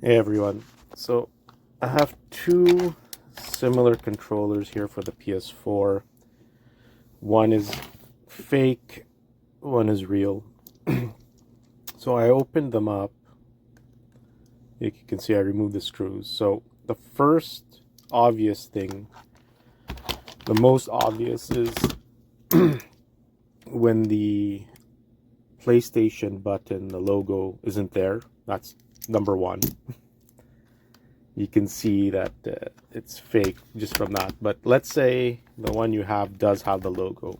Hey everyone, so I have two similar controllers here for the PS4. One is fake, one is real. So I opened them up. You can see I removed the screws. So the first obvious thing, the most obvious is when the PlayStation button, the logo isn't there. That's number one. You can see that it's fake just from that. But let's say the one you have does have the logo.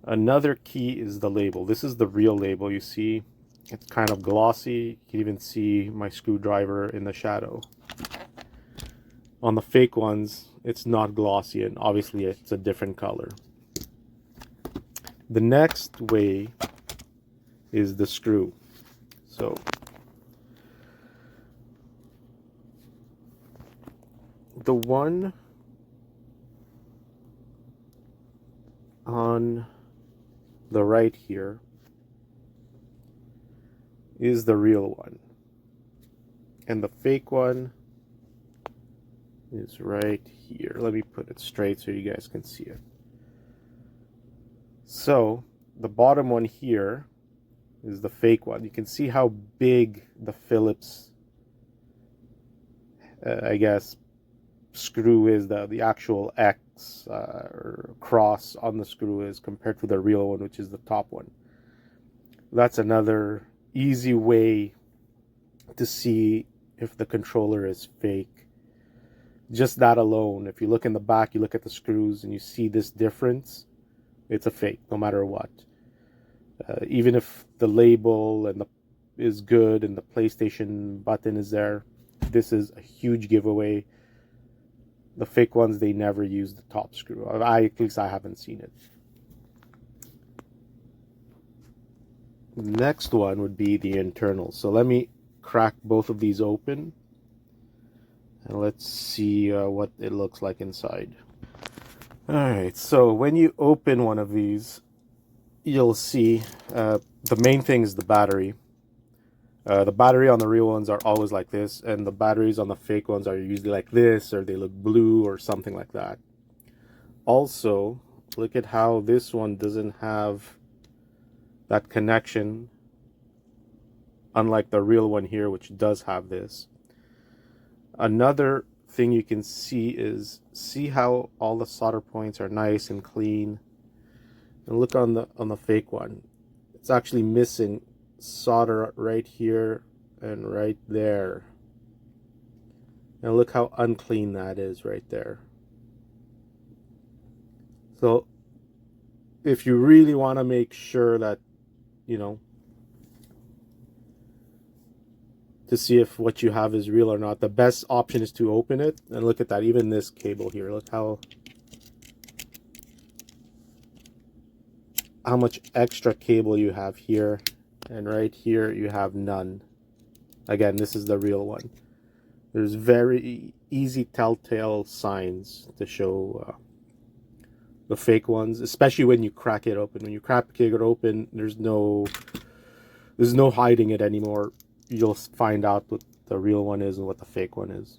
Another key is the label. This is the real label. You see, it's kind of glossy. You can even see my screwdriver in the shadow. On the fake ones, it's not glossy, and obviously it's a different color. The next way is the screw. So the one on the right here is the real one, and the fake one is right here. Let me put it straight so you guys can see it. So the bottom one here is the fake one. You can see how big the Phillips I guess screw is, the actual X or cross on the screw is, compared to the real one, which is the top one. That's another easy way to see if the controller is fake. Just that alone, if you look in the back, you look at the screws and you see this difference, it's a fake no matter what. Even if the label and is good and the PlayStation button is there, this is a huge giveaway. The fake ones, they never use the top screw. At least I haven't seen it. The next one would be the internals. So let me crack both of these open and let's see what it looks like inside. Alright, so when you open one of these, you'll see the main thing is the battery. The battery on the real ones are always like this, and the batteries on the fake ones are usually like this, or they look blue or something like that. Also, look at how this one doesn't have that connection, unlike the real one here, which does have this. Another thing you can see is, see how all the solder points are nice and clean, and look on the fake one, it's actually missing solder right here and right there. And look how unclean that is right there. So if you really want to make sure that, you know, to see if what you have is real or not, the best option is to open it. And look at that, even this cable here, look how much extra cable you have here, and right here you have none. Again, this is the real one. There's very easy telltale signs to show the fake ones, especially when you crack it open. When you crack it open, there's no hiding it anymore. You'll find out what the real one is and what the fake one is.